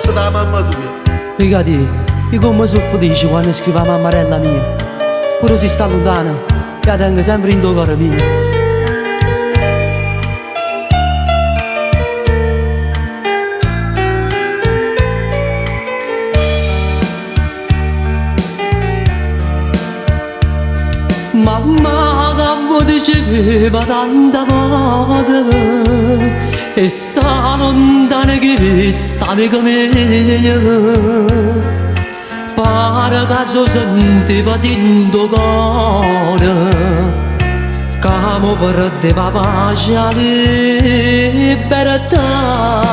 sta la mamma tua. Ricati, io come sono felice quando scrivo a mammarella mia. Pure se sta lontana, la tengo sempre in tuo cuore mio. Mamma che mi diceva tanta volte e sa lontana che sta amica mia, pare che si sentiva dentro cuore che mi perdeva pace e libertà.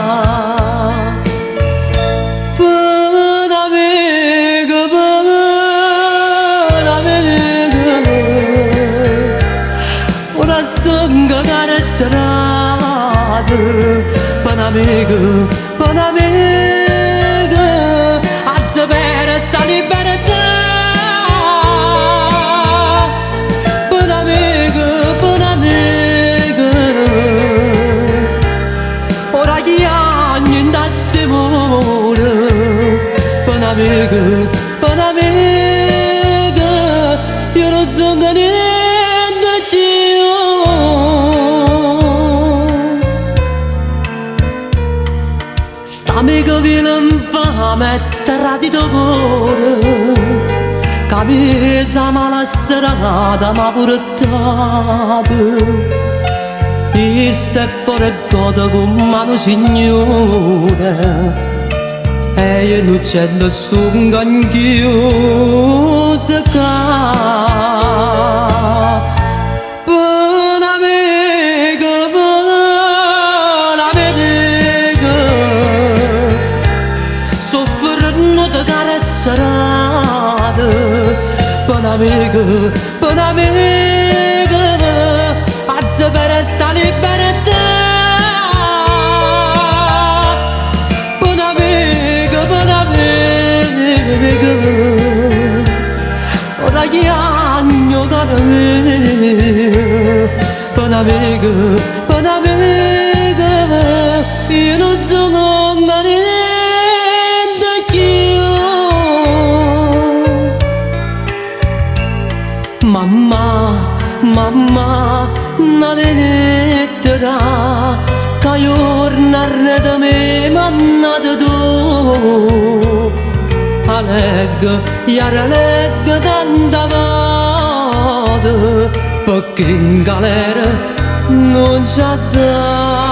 Sangga carezzata per un'amica a sapere sta libertà. Per un'amica ora che anni in sta amore. Per un'amica io non so niente. Amica viene mi fa mettere di dolore, che mi sa mala serata m'ha portato. E se fuori godo con mano signore, e io non c'è nessun anch'io se per un'amica a sapere sta libertà. Per un'amica ora che anno cara mia. Per un'amica io non sono niente. Mamma, una lettera che giornare da me mannata tu. La leggo, la leggo tanta volte perché in galera non c'è da.